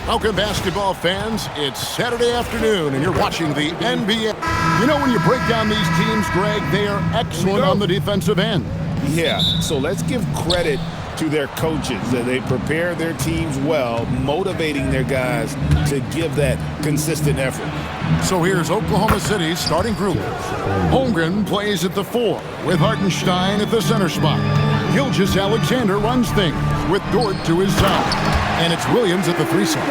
Welcome, basketball fans. It's Saturday afternoon, and you're watching the NBA. You know, when you break down these teams, Greg, they are excellent on the defensive end. Yeah, so let's give credit to their coaches. They prepare their teams well, motivating their guys to give that consistent effort. So here's Oklahoma City's starting group. Holmgren plays at the 4, with Hartenstein at the center spot. Gilgeous-Alexander runs things, with Dort to his side. And it's Williams at the 3 spot.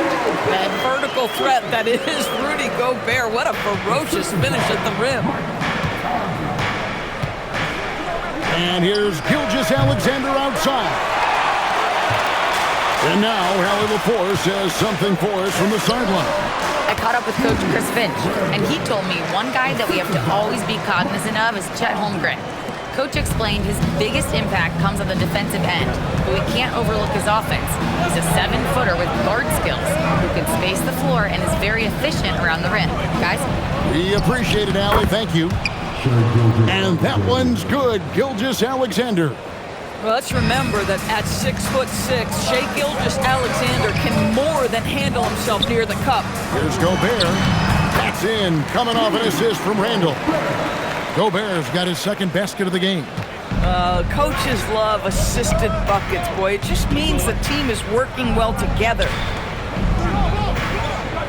That vertical threat that is Rudy Gobert. What a ferocious finish at the rim. And here's Gilgeous-Alexander outside. And now Hallie LaForce has something for us from the sideline. I caught up with Coach Chris Finch, and he told me one guy that we have to always be cognizant of is Chet Holmgren. Coach explained his biggest impact comes on the defensive end, but we can't overlook his offense. He's a 7-footer with guard skills who can space the floor and is very efficient around the rim. Guys? We appreciate it, Allie. Thank you. And that one's good. Gilgeous-Alexander. Well, let's remember that at 6'6", Shai Gilgeous-Alexander can more than handle himself near the cup. Here's Gobert. That's in, coming off an assist from Randall. Gobert's got his second basket of the game. Coaches love assisted buckets, boy. It just means the team is working well together.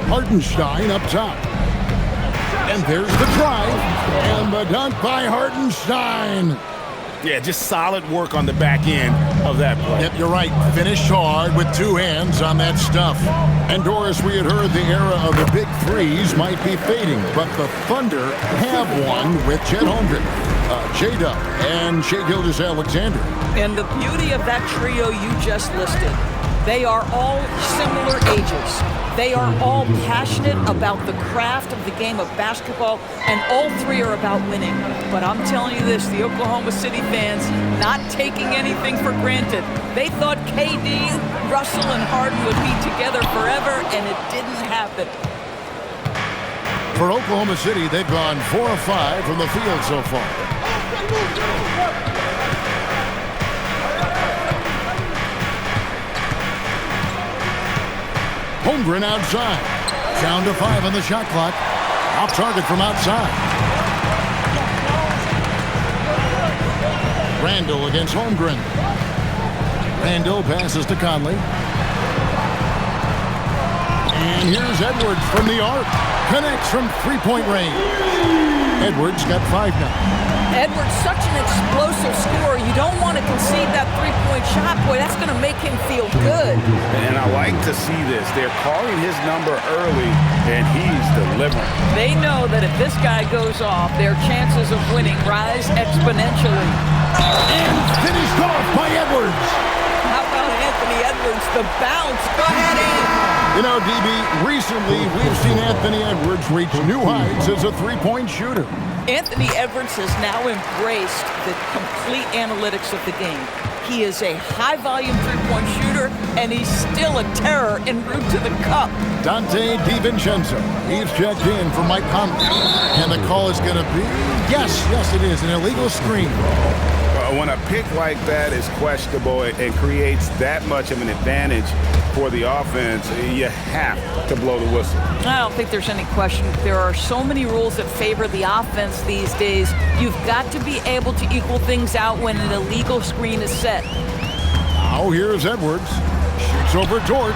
Hartenstein up top. And there's the drive. And the dunk by Hartenstein. Yeah, just solid work on the back end of that play. Yep, you're right. Finished hard with 2 hands on that stuff. And Doris, we had heard the era of the big threes might be fading, but the Thunder have one with Chet Holmgren, J-Dub, and Shai Gilgeous-Alexander. And the beauty of that trio you just listed, they are all similar ages. They are all passionate about the craft of the game of basketball, and all 3 are about winning. But I'm telling you this, the Oklahoma City fans not taking anything for granted. They thought KD, Russell, and Harden would be together forever, and it didn't happen. For Oklahoma City, they've gone 4 of 5 from the field so far. Holmgren outside. Down to 5 on the shot clock. Off target from outside. Randall against Holmgren. Randall passes to Conley. And here's Edwards from the arc. Connects from 3-point range. Edwards got 5 now. Edwards, such an explosive scorer. You don't want to concede that 3-point shot. Boy, that's going to make him feel good. And I like to see this. They're calling his number early, and he's delivering. They know that if this guy goes off, their chances of winning rise exponentially. And finished off by Edwards. How about Anthony Edwards, the bounce? Go ahead, Anthony. You know, DB, recently we've seen Anthony Edwards reach new heights as a 3-point shooter. Anthony Edwards has now embraced the complete analytics of the game. He is a high-volume 3-point shooter, and he's still a terror en route to the cup. Donte DiVincenzo. He's checked in for Mike Conley. And the call is going to be, yes, it is, an illegal screen. When a pick like that is questionable, it creates that much of an advantage for the offense. You have to blow the whistle. I don't think there's any question. There are so many rules that favor the offense these days. You've got to be able to equal things out when an illegal screen is set. Now here's Edwards. Shoots over Dort.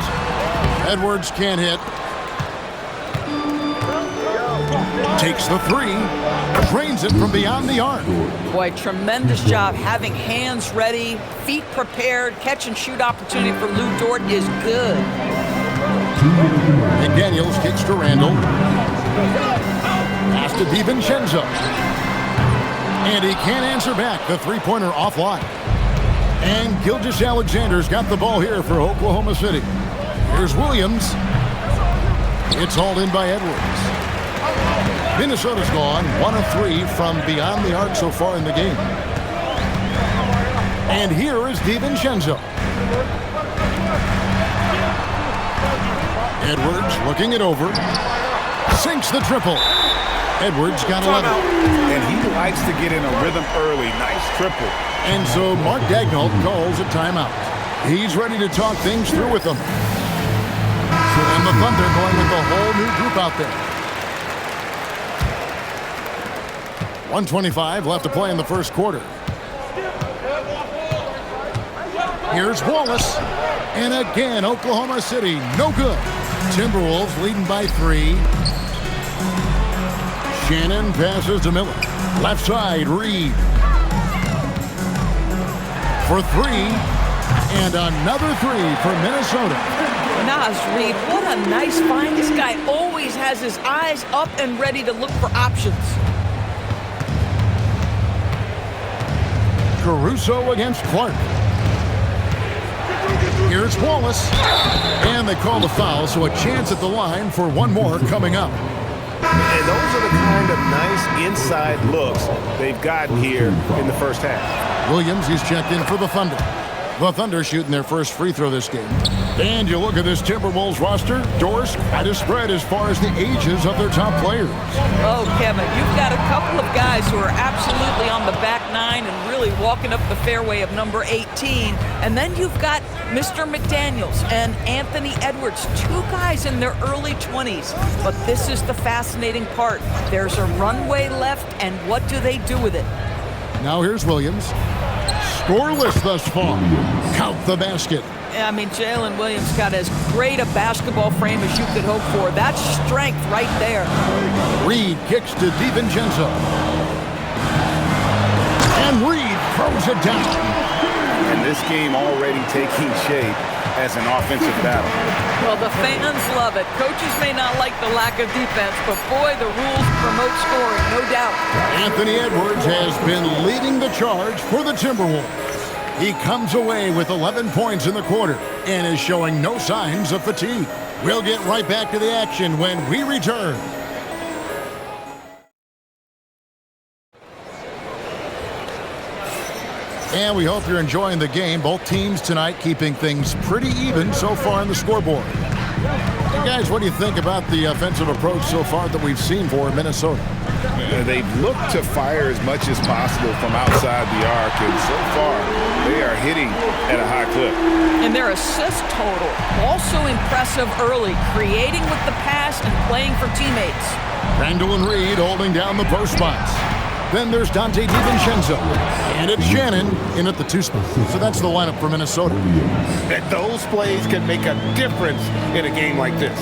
Edwards can't hit. Takes the 3. Drains it from beyond the arc. Boy, tremendous job having hands ready, feet prepared. Catch and shoot opportunity for Lou Dort is good. McDaniels kicks to Randall. Pass to DiVincenzo. And he can't answer back. The 3-pointer offline. And Gilgeous-Alexander's got the ball here for Oklahoma City. Here's Williams. It's hauled in by Edwards. Minnesota's gone 1 of 3 from beyond the arc so far in the game. And here is DiVincenzo. Edwards looking it over. Sinks the triple. Edwards got 11. And he likes to get in a rhythm early. Nice triple. And so Mark Daigneault calls a timeout. He's ready to talk things through with them. And the Thunder going with a whole new group out there. 1:25 left to play in the first quarter. Here's Wallace. And again, Oklahoma City, no good. Timberwolves leading by 3. Shannon passes to Miller. Left side, Reed. For 3. And another 3 for Minnesota. Naz Reid, what a nice find. This guy always has his eyes up and ready to look for options. Caruso against Clark. Here's Wallace. And they call the foul, so a chance at the line for one more coming up. And those are the kind of nice inside looks they've gotten here in the first half. Williams, he's checked in for the Thunder. The Thunder shooting their first free throw this game. And you look at this Timberwolves roster, Doris, quite a spread as far as the ages of their top players. Oh, Kevin, you've got a couple of guys who are absolutely on the back nine and really walking up the fairway of number 18. And then you've got Mr. McDaniels and Anthony Edwards, 2 guys in their early 20s. But this is the fascinating part. There's a runway left, and what do they do with it? Now here's Williams. Scoreless thus far. Count the basket. I mean, Jalen Williams got as great a basketball frame as you could hope for. That's strength right there. Reed kicks to DiVincenzo. And Reed throws it down. And this game already taking shape as an offensive battle. Well, the fans love it. Coaches may not like the lack of defense, but boy, the rules promote scoring, no doubt. Anthony Edwards has been leading the charge for the Timberwolves. He comes away with 11 points in the quarter and is showing no signs of fatigue. We'll get right back to the action when we return. And we hope you're enjoying the game. Both teams tonight keeping things pretty even so far on the scoreboard. Hey guys, what do you think about the offensive approach so far that we've seen for Minnesota? They've looked to fire as much as possible from outside the arc, and so far they are hitting at a high clip. And their assist total, also impressive early, creating with the pass and playing for teammates. Randall and Reed holding down the post spots. Then there's Dante DiVincenzo. And it's Shannon in at the 2 spot. So that's the lineup for Minnesota. And those plays can make a difference in a game like this.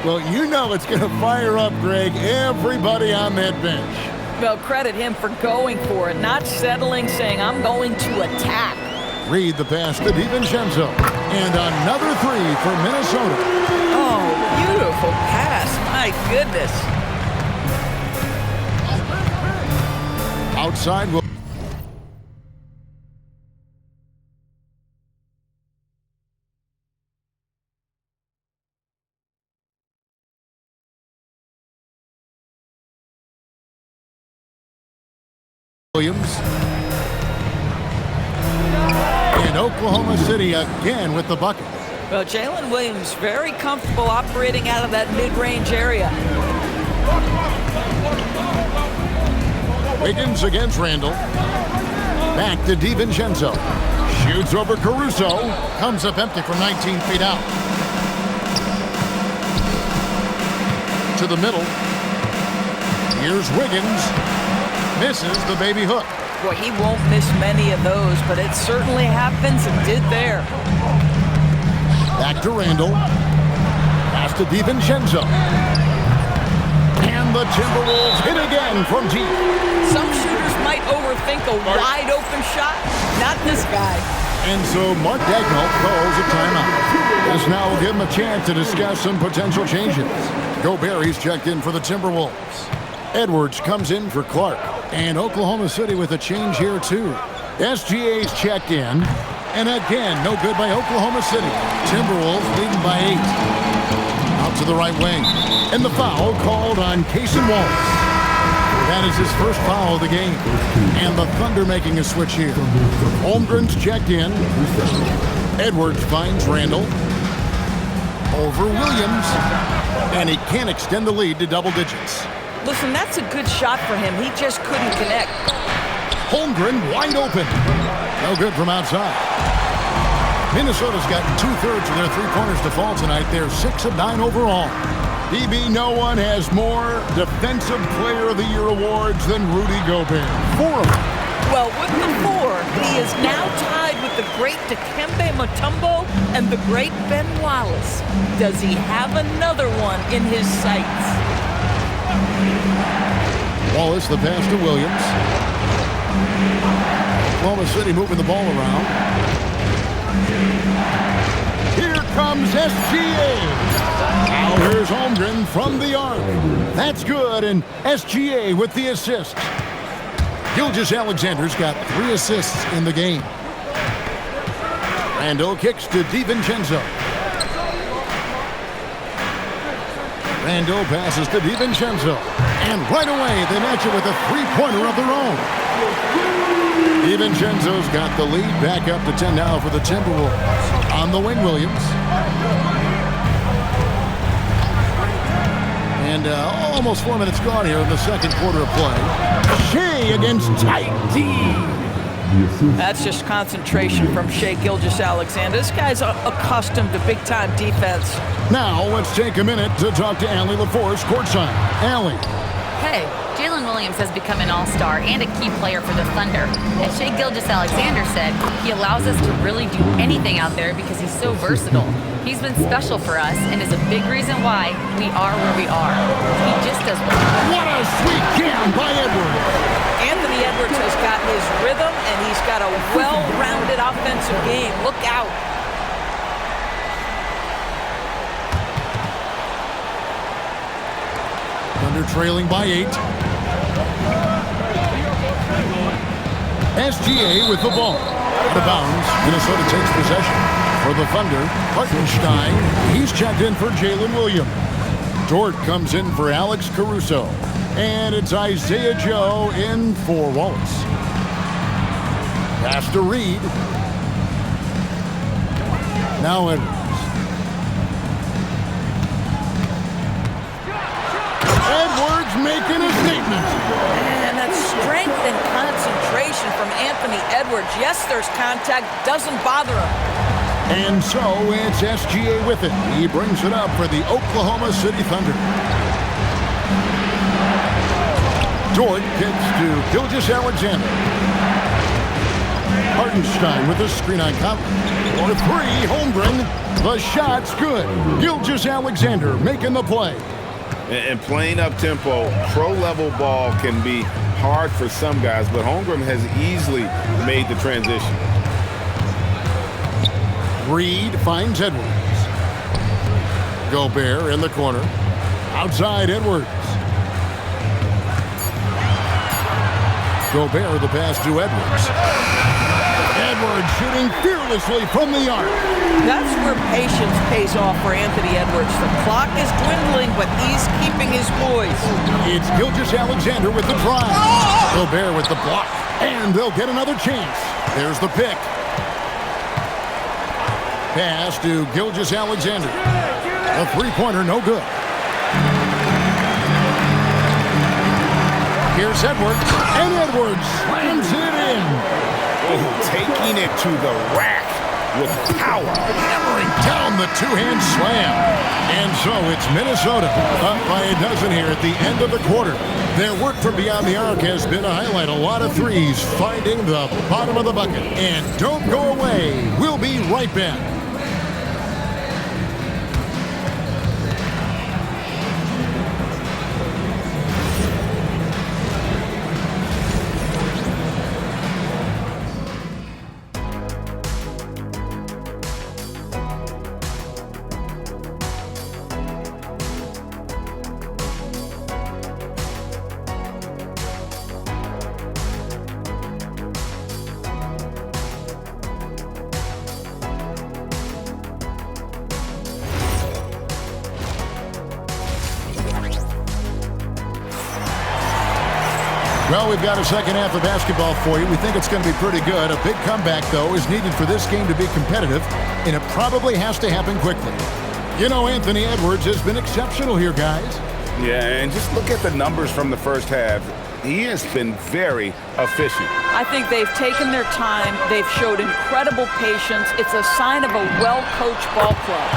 Well, you know it's going to fire up, Greg, everybody on that bench. Well, credit him for going for it, not settling, saying, I'm going to attack. Reed the pass to DiVincenzo. And another 3 for Minnesota. Oh, beautiful pass. My goodness. Outside will... Williams. And Oklahoma City again with the bucket. Well, Jalen Williams very comfortable operating out of that mid-range area. Wiggins against Randall. Back to DiVincenzo. Shoots over Caruso. Comes up empty from 19 feet out. To the middle. Here's Wiggins. Misses the baby hook. Boy, he won't miss many of those, but it certainly happens and did there. Back to Randall. Pass to DiVincenzo. And the Timberwolves hit again from deep. Some shooters might overthink a wide open shot. Not this guy. And so Mark Daigneault calls a timeout. This now will give him a chance to discuss some potential changes. Gobert's checked in for the Timberwolves. Edwards comes in for Clark. And Oklahoma City with a change here too. SGA's checked in. And again, no good by Oklahoma City. Timberwolves leading by 8. Out to the right wing. And the foul called on Cason Wallace. That is his first foul of the game. And the Thunder making a switch here. Holmgren's checked in. Edwards finds Randall. Over Williams. And he can't extend the lead to double digits. Listen, that's a good shot for him. He just couldn't connect. Holmgren wide open. No good from outside. Minnesota's gotten 2/3 of their three-pointers to fall tonight. They're 6 of 9 overall. DB, no one has more Defensive Player of the Year awards than Rudy Gobert. 4 of them. Well, with the 4, he is now tied with the great Dikembe Mutombo and the great Ben Wallace. Does he have another one in his sights? Wallace, the pass to Williams. Oklahoma City moving the ball around. Here comes SGA. Now here's Holmgren from the arc. That's good, and SGA with the assist. Gilgeous-Alexander's got 3 assists in the game. Randle kicks to DiVincenzo. Randle passes to DiVincenzo. And right away, they match it with a three-pointer of their own. DiVincenzo's got the lead back up to 10 now for the Timberwolves. On the wing, Williams. And almost 4 minutes gone here in the second quarter of play. Shea against Tight D. That's just concentration from Shai Gilgeous-Alexander. This guy's accustomed to big-time defense. Now let's take a minute to talk to Allie LaForce courtside. Allie. Hey, Jalen Williams has become an all-star and a key player for the Thunder. As Shai Gilgeous-Alexander said, he allows us to really do anything out there because he's so versatile. He's been special for us and is a big reason why we are where we are. He just does what a sweet jam by Edwards. Anthony Edwards has got his rhythm, and he's got a well-rounded offensive game. Look out. Thunder trailing by 8. SGA with the ball. Out of bounds. Minnesota takes possession. For the Thunder, Hartenstein. He's checked in for Jalen Williams. Dort comes in for Alex Caruso. And it's Isaiah Joe in for Wallace. Pass to Reed. Now Edwards. Edwards making a statement. And that strength and concentration from Anthony Edwards. Yes, there's contact. Doesn't bother him. And so it's SGA with it. He brings it up for the Oklahoma City Thunder. Dort kicks to Gilgeous-Alexander. Hartenstein with a screen on Conley. For 3, Holmgren. The shot's good. Gilgeous-Alexander making the play. And playing up-tempo, pro-level ball can be hard for some guys, but Holmgren has easily made the transition. Reed finds Edwards. Gobert in the corner. Outside Edwards. Gobert the pass to Edwards. Edwards shooting fearlessly from the arc. That's where patience pays off for Anthony Edwards. The clock is dwindling, but he's keeping his poise. It's Gilgeous-Alexander with the drive. Gobert with the block. And they'll get another chance. There's the pick. Pass to Gilgeous-Alexander. A three-pointer, no good. Here's Edwards, and Edwards slams it in. Oh, taking it to the rack with power. Hammering down the two-hand slam. And so it's Minnesota up by a dozen here at the end of the quarter. Their work from beyond the arc has been a highlight. A lot of threes finding the bottom of the bucket. And don't go away. We'll be right back. Well, we've got a second half of basketball for you. We think it's going to be pretty good. A big comeback, though, is needed for this game to be competitive, and it probably has to happen quickly. You know, Anthony Edwards has been exceptional here, guys. Yeah, and just look at the numbers from the first half. He has been very efficient. I think they've taken their time. They've showed incredible patience. It's a sign of a well-coached ball club.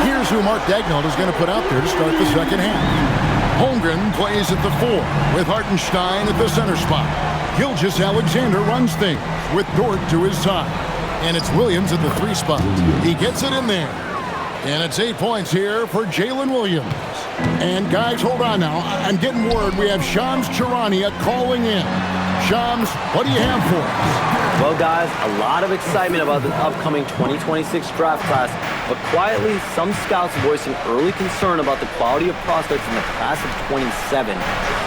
Here's who Mark Daigneault is going to put out there to start the second half. Holmgren plays at the 4 with Hartenstein at the center spot. Gilgeous-Alexander runs things with Dort to his side. And it's Williams at the 3 spot. He gets it in there. And it's 8 points here for Jalen Williams. And guys, hold on now. I'm getting word we have Shams Charania calling in. Shams, what do you have for us? Well, guys, a lot of excitement about the upcoming 2026 draft class, but quietly, some scouts voicing early concern about the quality of prospects in the class of 27.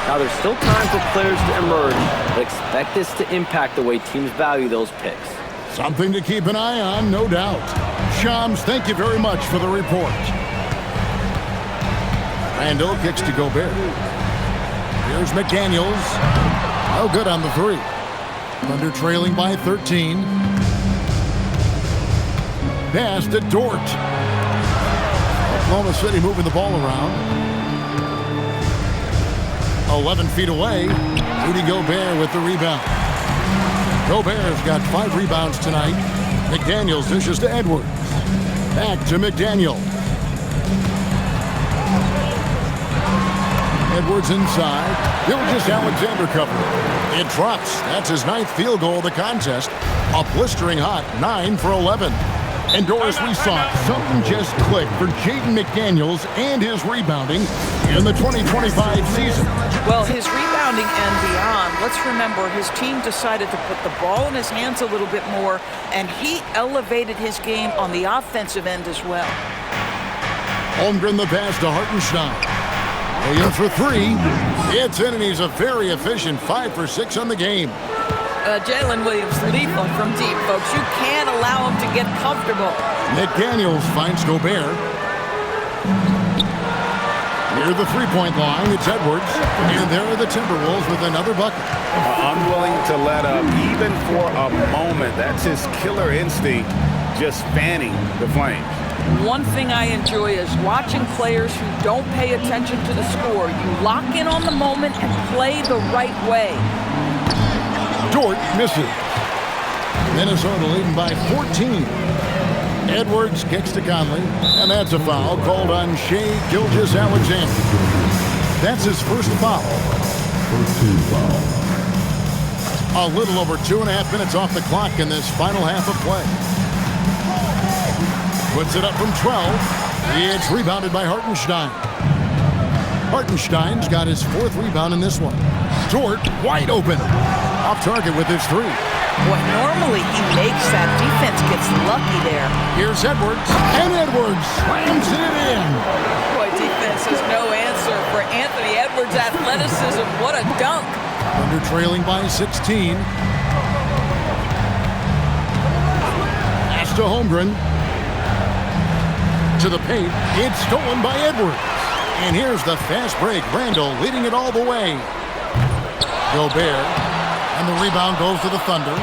Now, there's still time for players to emerge, but expect this to impact the way teams value those picks. Something to keep an eye on, no doubt. Shams, thank you very much for the report. Randall kicks to Gobert. Here's McDaniels. Oh, good on the 3. Thunder trailing by 13. Pass to Dort. Oklahoma City moving the ball around. 11 feet away. Rudy Gobert with the rebound. Gobert's got 5 rebounds tonight. McDaniels dishes to Edwards. Back to McDaniel. Edwards inside. Gilgeous-Alexander covered. It drops. That's his 9th field goal of the contest. A blistering hot 9 for 11. And Doris, we saw something just click for Jaden McDaniels and his rebounding in the 2025 season. Well, his rebounding and beyond, let's remember his team decided to put the ball in his hands a little bit more, and he elevated his game on the offensive end as well. Holmgren the pass to Hartenstein. Williams for 3. It's in, and he's a very efficient 5 for 6 on the game. Jalen Williams lethal from deep, folks. You can't allow him to get comfortable. McDaniels finds Gobert. Near the 3-point line, it's Edwards. And there are the Timberwolves with another bucket. Unwilling to let up, even for a moment. That's his killer instinct, just fanning the flames. One thing I enjoy is watching players who don't pay attention to the score. You lock in on the moment and play the right way. Dort misses. Minnesota leading by 14. Edwards kicks to Conley, and that's a foul called on Shai Gilgeous-Alexander. That's his first foul. A little over 2.5 minutes off the clock in this final half of play. Puts it up from 12. It's rebounded by Hartenstein. Hartenstein's got his 4th rebound in this one. Dort wide open. Off target with his 3. Boy, normally he makes that. Defense gets lucky there. Here's Edwards, and Edwards slams it in. Boy, defense has no answer for Anthony Edwards' athleticism. What a dunk. Under trailing by 16. Pass to Holmgren. To the paint. It's stolen by Edwards. And here's the fast break. Randall leading it all the way. Gobert. And the rebound goes to the Thunder.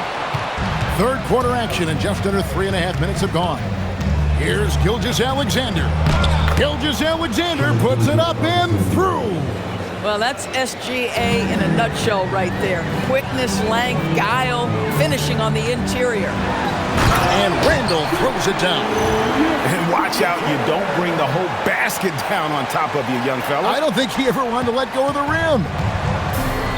Third quarter action, and just under 3.5 minutes have gone. Here's Gilgeous-Alexander. Gilgeous-Alexander puts it up and through. Well, that's SGA in a nutshell right there. Quickness, length, guile, finishing on the interior. And Randall throws it down. And watch out, you don't bring the whole basket down on top of you, young fella. I don't think he ever wanted to let go of the rim.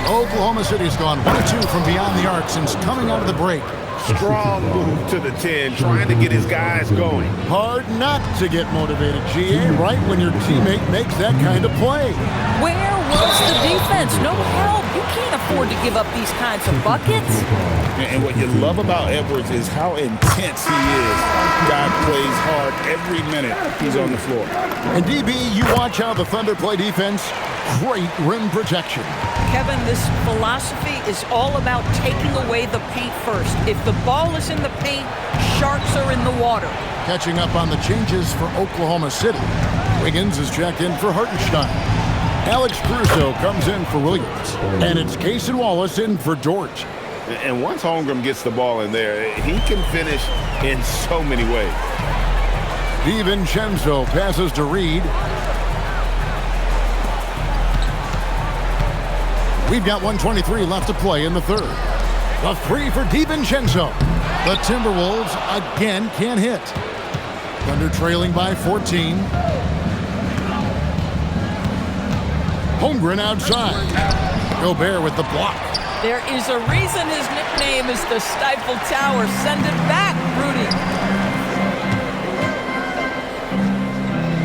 Oklahoma City's gone 1 of 2 from beyond the arc since coming out of the break. Strong move to the 10, trying to get his guys going. Hard not to get motivated, GA, right when your teammate makes that kind of play. Where was the defense? No help. You can't afford to give up these kinds of buckets. And what you love about Edwards is how intense he is. Guy plays hard every minute he's on the floor. And DB, you watch how the Thunder play defense. Great rim protection. Kevin, this philosophy is all about taking away the paint first. If the ball is in the paint, sharks are in the water. Catching up on the changes for Oklahoma City. Wiggins is checked in for Hartenstein. Alex Caruso comes in for Williams. And it's Cason Wallace in for Dort. And once Holmgren gets the ball in there, he can finish in so many ways. DiVincenzo passes to Reed. We've got 1:23 left to play in the third. The three for DiVincenzo. The Timberwolves again can't hit. Thunder trailing by 14. Holmgren outside. Gobert with the block. There is a reason his nickname is the Stifle Tower. Send it back, Rudy.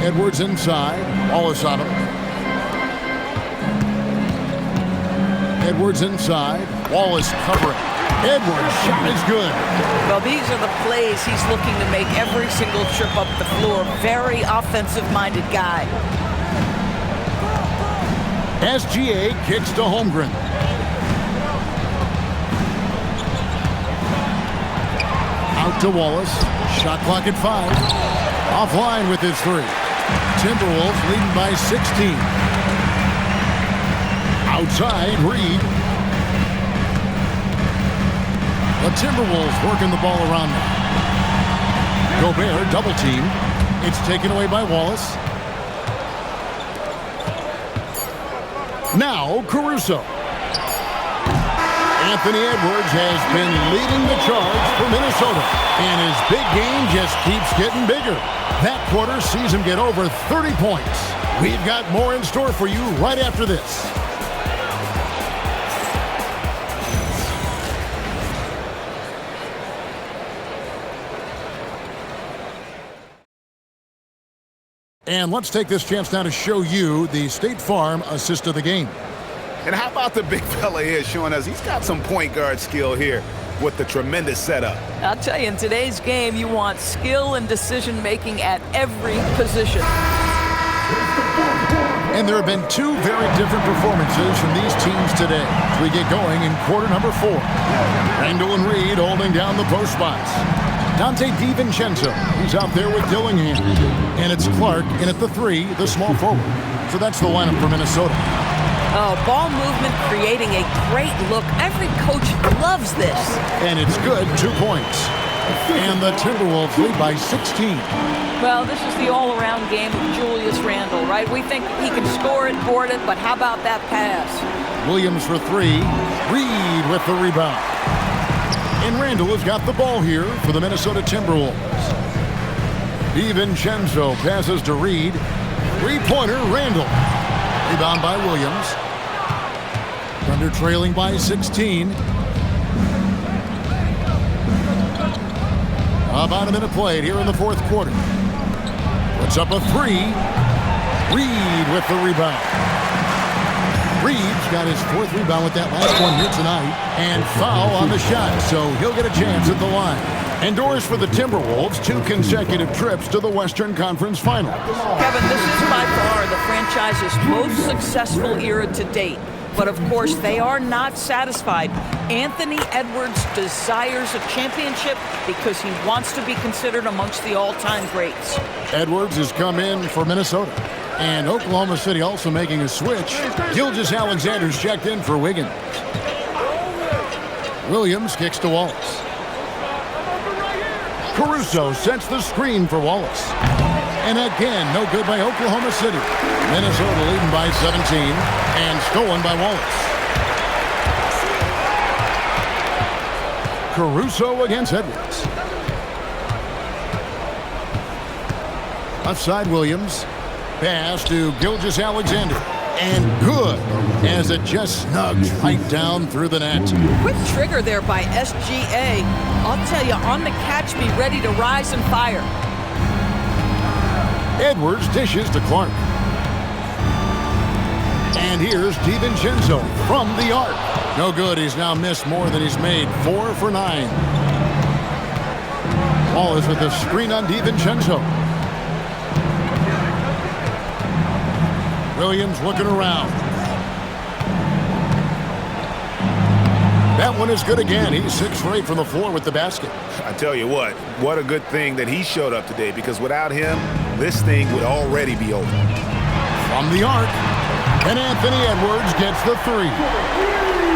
Edwards inside. Wallace on him. Edwards inside. Wallace covering. Edwards' shot is good. Well, these are the plays he's looking to make every single trip up the floor. Very offensive-minded guy. SGA kicks to Holmgren. Out to Wallace. Shot clock at 5. Offline with his three. Timberwolves leading by 16. Outside, Reed. The Timberwolves working the ball around them. Gobert double team. It's taken away by Wallace. Now Caruso. Anthony Edwards has been leading the charge for Minnesota, and his big game just keeps getting bigger. That quarter sees him get over 30 points. We've got more in store for you right after this. And let's take this chance now to show you the State Farm assist of the game. And how about the big fella here showing us he's got some point guard skill here with the tremendous setup. I'll tell you, in today's game, you want skill and decision-making at every position. And there have been two very different performances from these teams today as we get going in quarter number 4. Randall and Reed holding down the post spots. Dante DiVincenzo, he's out there with Dillingham. And it's Clark in at the 3, the small forward. So that's the lineup for Minnesota. Oh, ball movement creating a great look. Every coach loves this. And it's good, 2 points. And the Timberwolves lead by 16. Well, this is the all-around game of Julius Randle, right? We think he can score it, board it, but how about that pass? Williams for 3. Reed with the rebound. And Randle has got the ball here for the Minnesota Timberwolves. DiVincenzo passes to Reed. Three-pointer, Randle. Rebound by Williams. Thunder trailing by 16. About a minute played here in the fourth quarter. Puts up a 3. Reed with the rebound. Reed's got his 4th rebound with that last one here tonight. And foul on the shot, so he'll get a chance at the line. Endorse for the Timberwolves 2 consecutive trips to the Western Conference Finals. Kevin, this is by far the franchise's most successful era to date. But of course, they are not satisfied. Anthony Edwards desires a championship because he wants to be considered amongst the all-time greats. Edwards has come in for Minnesota. And Oklahoma City also making a switch. Gilgeous-Alexander's checked in for Wiggins. Williams kicks to Wallace. Caruso sets the screen for Wallace. And again, no good by Oklahoma City. Minnesota leading by 17 and stolen by Wallace. Caruso against Edwards. Left side Williams. Pass to Gilgeous-Alexander. And good as it just snugs right down through the net. Quick trigger there by SGA. I'll tell you, on the catch, be ready to rise and fire. Edwards dishes to Clark. And here's DiVincenzo from the arc. No good. He's now missed more than he's made. 4 for 9. Wallace with the screen on DiVincenzo. Williams looking around. That one is good again. He's 6 for 8 from the floor with the basket. I tell you what a good thing that he showed up today, because without him, this thing would already be over. From the arc, and Anthony Edwards gets the 3.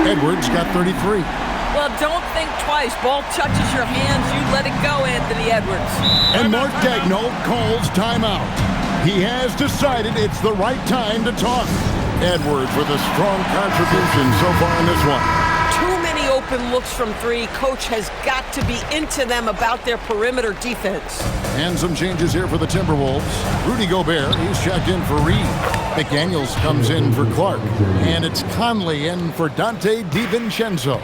Edwards got 33. Well, don't think twice. Ball touches your hands, you let it go, Anthony Edwards. And Mark Daigneault calls timeout. He has decided it's the right time to talk. Edwards with a strong contribution so far in this one. Too many open looks from three. Coach has got to be into them about their perimeter defense. And some changes here for the Timberwolves. Rudy Gobert, he's checked in for Reed. McDaniels comes in for Clark. And it's Conley in for Dante DiVincenzo.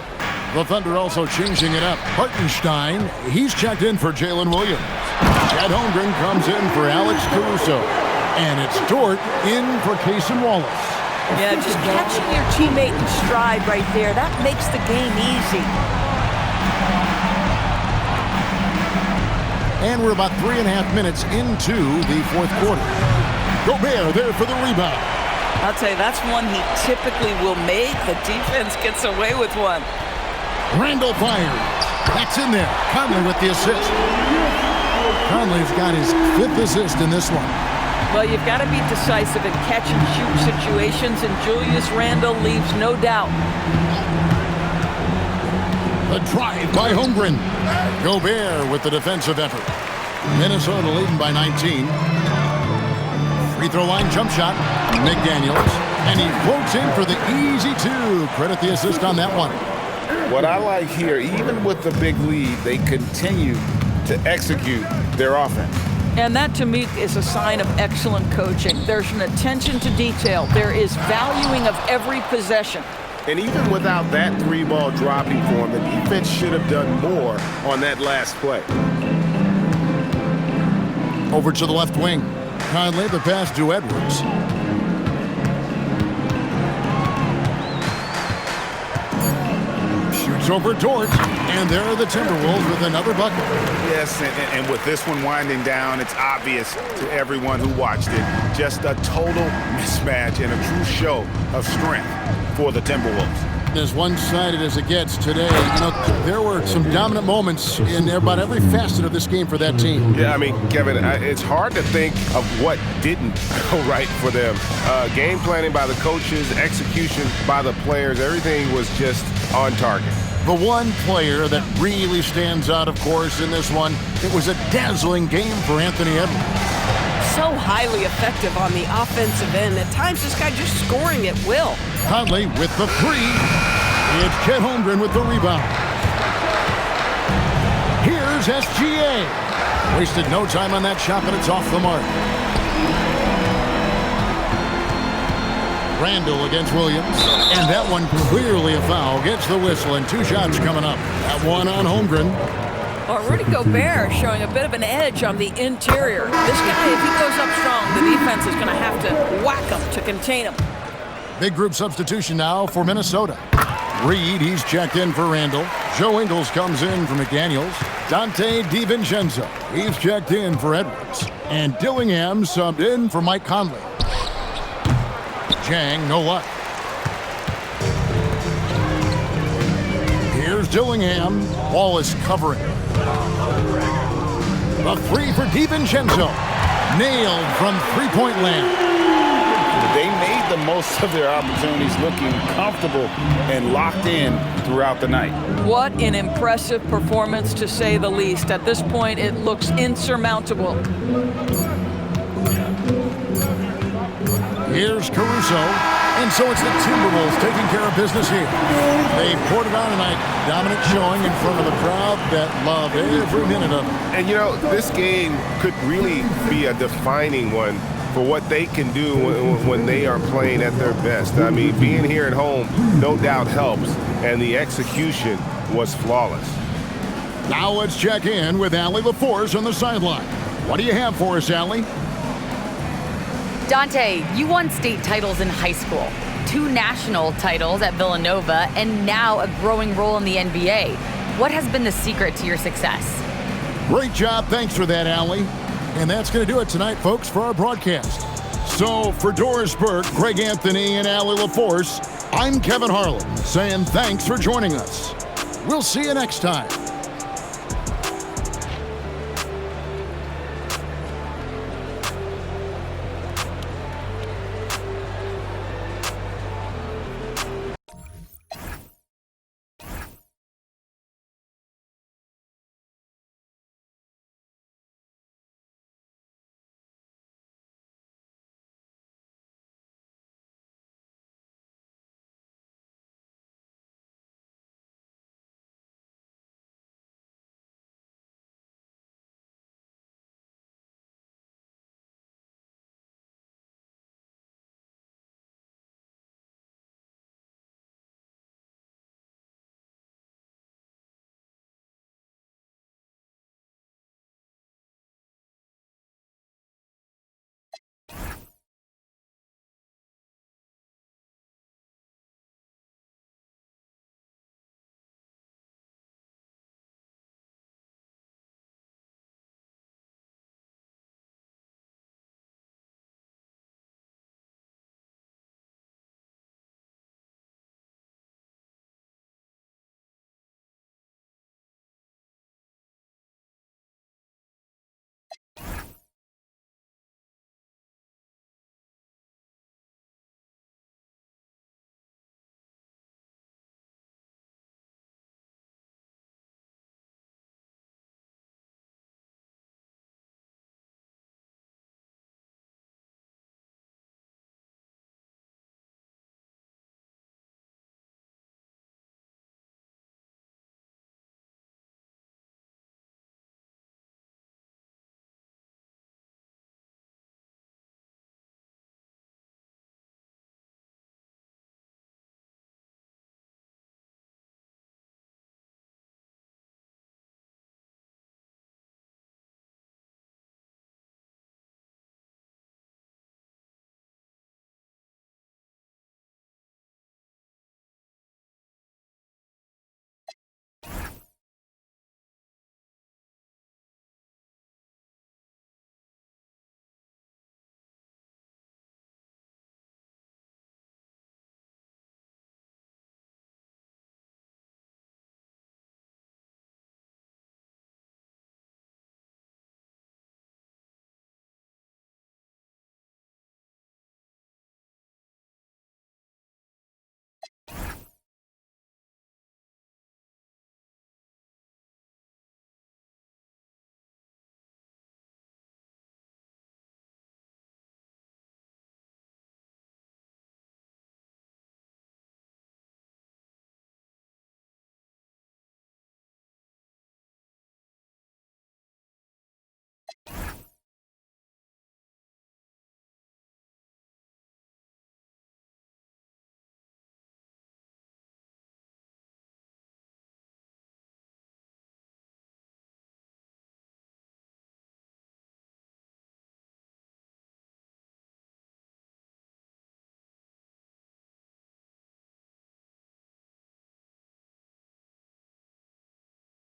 The Thunder also changing it up. Hartenstein, he's checked in for Jalen Williams. Chet Holmgren comes in for Alex Caruso. And it's Dort in for Cason Wallace. Yeah, just catching your teammate in stride right there, that makes the game easy. And we're about 3.5 minutes into the fourth quarter. Gobert there for the rebound. I'll tell you, that's one he typically will make. The defense gets away with one. Randall fires. That's in there. Conley with the assist. Conley's got his 5th assist in this one. Well, you've got to be decisive in catch-and-shoot situations, and Julius Randle leaves no doubt. The drive by Holmgren. Gobert with the defensive effort. Minnesota leading by 19. Free throw line jump shot. McDaniels. And he floats in for the easy 2. Credit the assist on that one. What I like here, even with the big lead, they continue to execute their offense. And that, to me, is a sign of excellent coaching. There's an attention to detail. There is valuing of every possession. And even without that 3-ball dropping for him, the defense should have done more on that last play. Over to the left wing. Conley, the pass to Edwards. Shoots over Dort. And there are the Timberwolves with another bucket. Yes, and with this one winding down, it's obvious to everyone who watched it. Just a total mismatch and a true show of strength for the Timberwolves. As one-sided as it gets today, there were some dominant moments in about every facet of this game for that team. Yeah, I mean, Kevin, it's hard to think of what didn't go right for them. Game planning by the coaches, execution by the players, everything was just on target. The one player that really stands out, of course, in this one, it was a dazzling game for Anthony Edwards. So highly effective on the offensive end. At times, this guy just scoring at will. Conley with the 3. It's Chet Holmgren with the rebound. Here's SGA. Wasted no time on that shot, but it's off the mark. Randall against Williams. And that one clearly a foul. Gets the whistle, and 2 shots coming up. That one on Holmgren. Well, Rudy Gobert showing a bit of an edge on the interior. This guy, if he goes up strong, the defense is going to have to whack him to contain him. Big group substitution now for Minnesota. Reed, he's checked in for Randall. Joe Ingles comes in for McDaniels. Dante DiVincenzo, he's checked in for Edwards. And Dillingham subbed in for Mike Conley. Jang, no luck. Here's Dillingham. Wallace covering. The 3 for DiVincenzo. Nailed from three-point land. They made the most of their opportunities, looking comfortable and locked in throughout the night. What an impressive performance, to say the least. At this point, it looks insurmountable. Here's Caruso. And so it's the Timberwolves taking care of business here. They poured it on tonight. Dominant showing in front of a crowd that loved every minute of it. And, this game could really be a defining one for what they can do when they are playing at their best. I mean, being here at home no doubt helps, and the execution was flawless. Now let's check in with Allie LaForce on the sideline. What do you have for us, Allie? Dante, you won state titles in high school, 2 national titles at Villanova, and now a growing role in the NBA. What has been the secret to your success? Great job. Thanks for that, Allie. And that's going to do it tonight, folks, for our broadcast. So for Doris Burke, Greg Anthony, and Allie LaForce, I'm Kevin Harlan saying thanks for joining us. We'll see you next time.